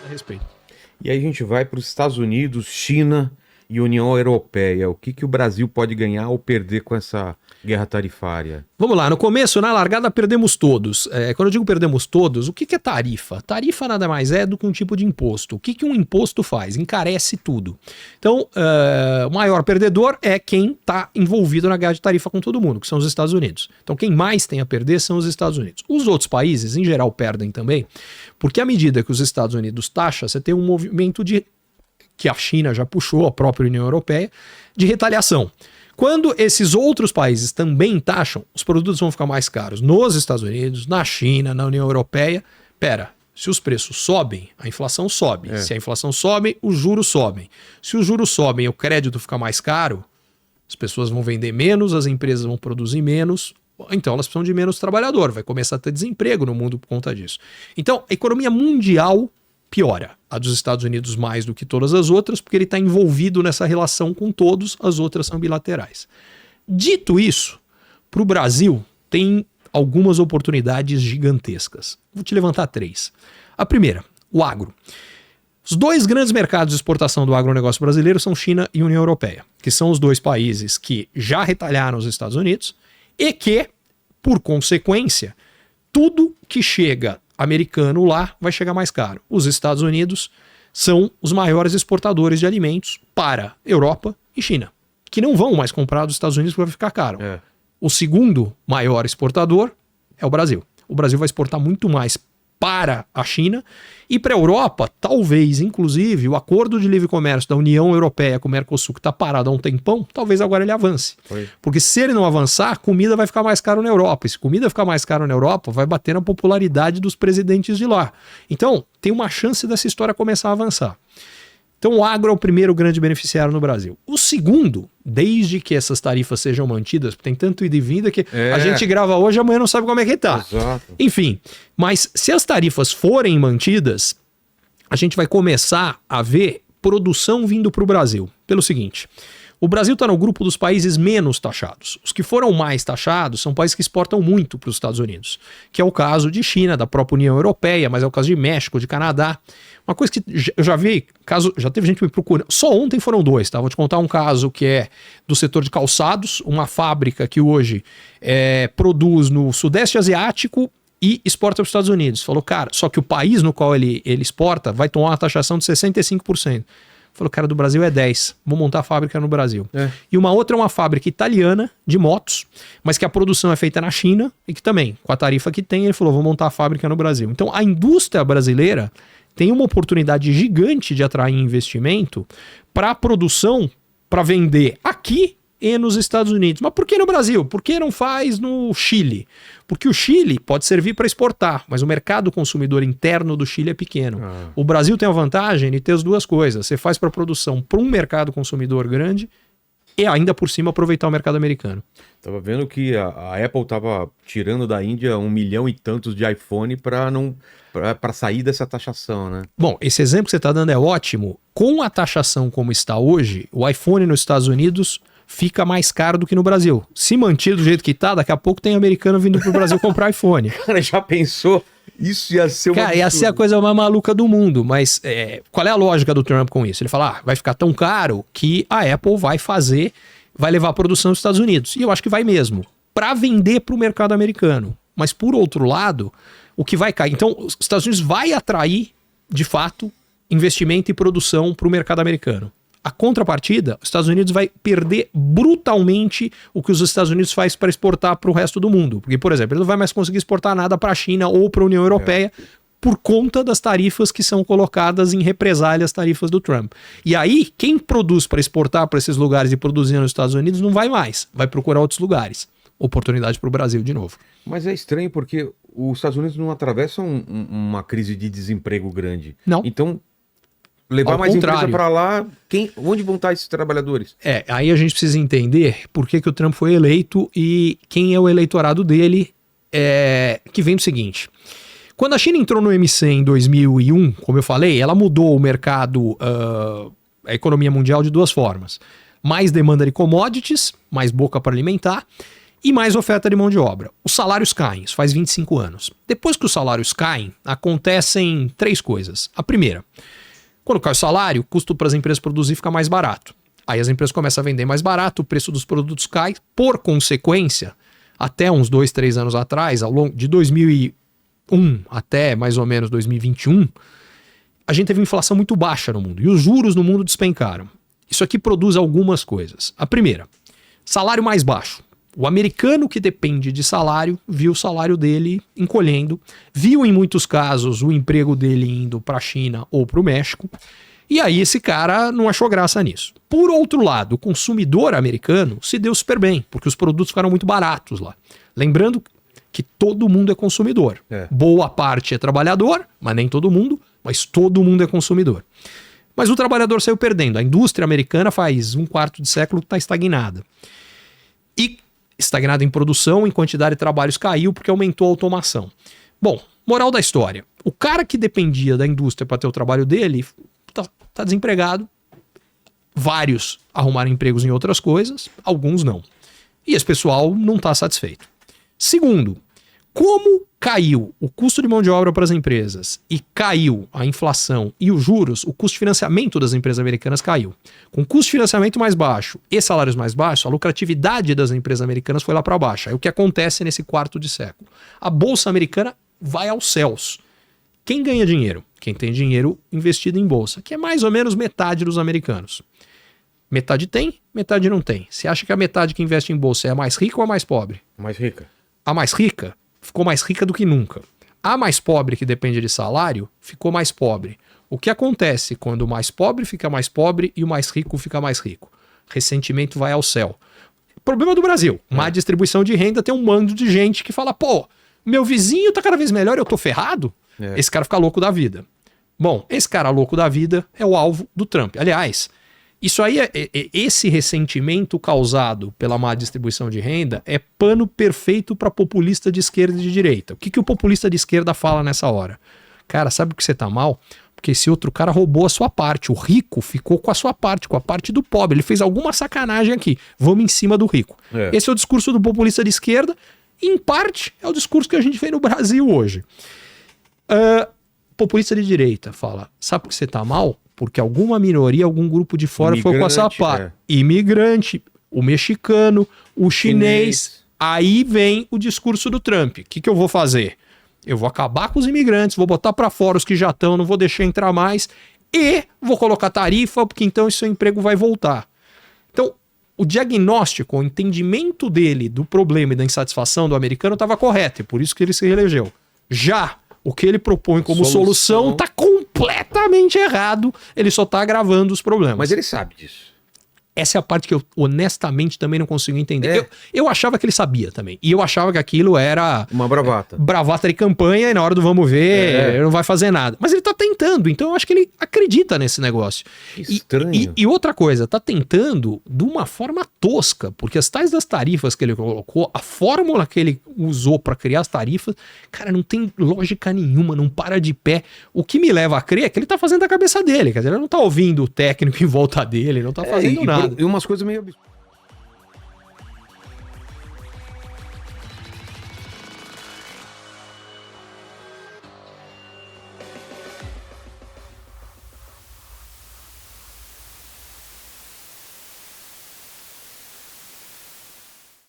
a respeito. E aí a gente vai para os Estados Unidos, China e União Europeia. O que o Brasil pode ganhar ou perder com essa guerra tarifária? Vamos lá, no começo, na largada, perdemos todos. Quando eu digo perdemos todos, o que é tarifa? Tarifa nada mais é do que um tipo de imposto. O que um imposto faz? Encarece tudo. Então, o maior perdedor é quem está envolvido na guerra de tarifa com todo mundo, que são os Estados Unidos. Então, quem mais tem a perder são os Estados Unidos. Os outros países, em geral, perdem também, porque à medida que os Estados Unidos taxam, você tem um movimento que a China já puxou, a própria União Europeia, de retaliação. Quando esses outros países também taxam, os produtos vão ficar mais caros nos Estados Unidos, na China, na União Europeia. Se os preços sobem, a inflação sobe. Se a inflação sobe, os juros sobem. Se os juros sobem e o crédito fica mais caro, as pessoas vão vender menos, as empresas vão produzir menos, então elas precisam de menos trabalhador, vai começar a ter desemprego no mundo por conta disso. Então, a economia mundial piora. A dos Estados Unidos mais do que todas as outras, porque ele está envolvido nessa relação com todos, as outras são bilaterais. Dito isso, para o Brasil tem algumas oportunidades gigantescas. Vou te levantar 3. A primeira, o agro. Os 2 grandes mercados de exportação do agronegócio brasileiro são China e União Europeia, que são os 2 países que já retalharam os Estados Unidos e que, por consequência, tudo que chega americano lá vai chegar mais caro. Os Estados Unidos são os maiores exportadores de alimentos para Europa e China, que não vão mais comprar dos Estados Unidos porque vai ficar caro. O segundo maior exportador é o Brasil. O Brasil vai exportar muito mais para a China e para a Europa, talvez, inclusive, o acordo de livre comércio da União Europeia com o Mercosul, que está parado há um tempão, talvez agora ele avance. Porque se ele não avançar, comida vai ficar mais caro na Europa. E se comida ficar mais caro na Europa, vai bater na popularidade dos presidentes de lá. Então, tem uma chance dessa história começar a avançar. Então, o agro é o primeiro grande beneficiário no Brasil. O segundo, desde que essas tarifas sejam mantidas, tem tanto ida e vinda que a gente grava hoje e amanhã não sabe como é que tá. Exato. Enfim, mas se as tarifas forem mantidas, a gente vai começar a ver produção vindo para o Brasil. Pelo seguinte, o Brasil está no grupo dos países menos taxados. Os que foram mais taxados são países que exportam muito para os Estados Unidos, que é o caso de China, da própria União Europeia, mas é o caso de México, de Canadá. Uma coisa que eu já vi, já teve gente me procurando, só ontem foram 2, tá? Vou te contar um caso que é do setor de calçados, uma fábrica que hoje produz no Sudeste Asiático e exporta para os Estados Unidos. Falou, cara, só que o país no qual ele exporta vai tomar uma taxação de 65%. Falou, cara, do Brasil é 10%, vou montar a fábrica no Brasil. E uma outra é uma fábrica italiana de motos, mas que a produção é feita na China e que também, com a tarifa que tem, ele falou, vou montar a fábrica no Brasil. Então a indústria brasileira tem uma oportunidade gigante de atrair investimento para a produção, para vender aqui e nos Estados Unidos. Mas por que no Brasil? Por que não faz no Chile? Porque o Chile pode servir para exportar, mas o mercado consumidor interno do Chile é pequeno. O Brasil tem a vantagem de ter as duas coisas. Você faz para produção para um mercado consumidor grande e ainda por cima aproveitar o mercado americano. Tava vendo que a Apple tava tirando da Índia 1 milhão e tantos de iPhone para sair dessa taxação, né? Bom, esse exemplo que você está dando é ótimo. Com a taxação como está hoje, o iPhone nos Estados Unidos fica mais caro do que no Brasil. Se mantido do jeito que tá, daqui a pouco tem americano vindo pro Brasil comprar iPhone. Cara, já pensou? Isso ia ser uma Cara, ia ser a coisa mais maluca do mundo, mas qual é a lógica do Trump com isso? Ele fala, vai ficar tão caro que a Apple vai levar a produção dos Estados Unidos. E eu acho que vai mesmo, para vender pro mercado americano. Mas por outro lado, o que vai cair? Então, os Estados Unidos vai atrair, de fato, investimento e produção pro mercado americano. A contrapartida, os Estados Unidos vai perder brutalmente o que os Estados Unidos faz para exportar para o resto do mundo. Porque, por exemplo, ele não vai mais conseguir exportar nada para a China ou para a União Europeia por conta das tarifas que são colocadas em represália às tarifas do Trump. E aí, quem produz para exportar para esses lugares e produzir nos Estados Unidos não vai mais, vai procurar outros lugares. Oportunidade para o Brasil de novo. Mas é estranho porque os Estados Unidos não atravessam uma crise de desemprego grande. Não. Então, levar mais empresa para lá, onde vão estar esses trabalhadores? Aí a gente precisa entender por que o Trump foi eleito e quem é o eleitorado dele, que vem do seguinte. Quando a China entrou no MC em 2001, como eu falei, ela mudou o mercado, a economia mundial de 2 formas. Mais demanda de commodities, mais boca para alimentar, e mais oferta de mão de obra. Os salários caem, isso faz 25 anos. Depois que os salários caem, acontecem 3 coisas. A primeira, quando cai o salário, o custo para as empresas produzir fica mais barato. Aí as empresas começam a vender mais barato, o preço dos produtos cai. Por consequência, até uns 2, 3 anos atrás, ao longo de 2001 até mais ou menos 2021, a gente teve uma inflação muito baixa no mundo e os juros no mundo despencaram. Isso aqui produz algumas coisas. A primeira, salário mais baixo. O americano que depende de salário viu o salário dele encolhendo, viu em muitos casos o emprego dele indo para a China ou para o México, e aí esse cara não achou graça nisso. Por outro lado, o consumidor americano se deu super bem, porque os produtos ficaram muito baratos lá. Lembrando que todo mundo é consumidor. Boa parte é trabalhador, mas nem todo mundo, mas todo mundo é consumidor. Mas o trabalhador saiu perdendo. A indústria americana faz 1/4 de século que está estagnada. E estagnada em produção, em quantidade de trabalhos caiu porque aumentou a automação. Bom, moral da história. O cara que dependia da indústria para ter o trabalho dele tá desempregado. Vários arrumaram empregos em outras coisas, alguns não. E esse pessoal não está satisfeito. Segundo, como caiu o custo de mão de obra para as empresas e caiu a inflação e os juros, o custo de financiamento das empresas americanas caiu. Com custo de financiamento mais baixo e salários mais baixos, a lucratividade das empresas americanas foi lá para baixo. É o que acontece nesse 1/4 de século. A bolsa americana vai aos céus. Quem ganha dinheiro? Quem tem dinheiro investido em bolsa, que é mais ou menos metade dos americanos. Metade tem, metade não tem. Você acha que a metade que investe em bolsa é a mais rica ou a mais pobre? Mais rica. A mais rica ficou mais rica do que nunca. A mais pobre, que depende de salário, ficou mais pobre. O que acontece quando o mais pobre fica mais pobre e o mais rico fica mais rico? Ressentimento vai ao céu. Problema do Brasil. Má distribuição de renda, tem um mando de gente que fala, pô, meu vizinho tá cada vez melhor e eu tô ferrado? Esse cara fica louco da vida. Bom, esse cara louco da vida é o alvo do Trump. Aliás, isso aí, esse ressentimento causado pela má distribuição de renda é pano perfeito para populista de esquerda e de direita. O que o populista de esquerda fala nessa hora? Cara, sabe por que você tá mal? Porque esse outro cara roubou a sua parte. O rico ficou com a sua parte, com a parte do pobre. Ele fez alguma sacanagem aqui. Vamos em cima do rico. Esse é o discurso do populista de esquerda. E, em parte, é o discurso que a gente vê no Brasil hoje. Populista de direita fala, sabe por que você tá mal? Porque alguma minoria, algum grupo de fora foi com essa parte. Imigrante, o mexicano, o chinês. Aí vem o discurso do Trump. O que eu vou fazer? Eu vou acabar com os imigrantes, vou botar para fora os que já estão, não vou deixar entrar mais e vou colocar tarifa, porque então esse seu emprego vai voltar. Então, o diagnóstico, o entendimento dele do problema e da insatisfação do americano estava correto, e por isso que ele se reelegeu. Já o que ele propõe como solução está completamente errado, ele só está agravando os problemas. Mas ele sabe disso. Essa é a parte que eu honestamente também não consigo entender. Eu achava que ele sabia também. E eu achava que aquilo era... uma bravata. Bravata de campanha e na hora do vamos ver, ele não vai fazer nada. Mas ele tá tentando, então eu acho que ele acredita nesse negócio. Estranho. E outra coisa, tá tentando de uma forma tosca, porque as tais das tarifas que ele colocou, a fórmula que ele usou para criar as tarifas, cara, não tem lógica nenhuma, não para de pé. O que me leva a crer é que ele tá fazendo a cabeça dele, quer dizer, ele não tá ouvindo o técnico em volta dele, não tá fazendo nada. E umas coisas meio absurdas.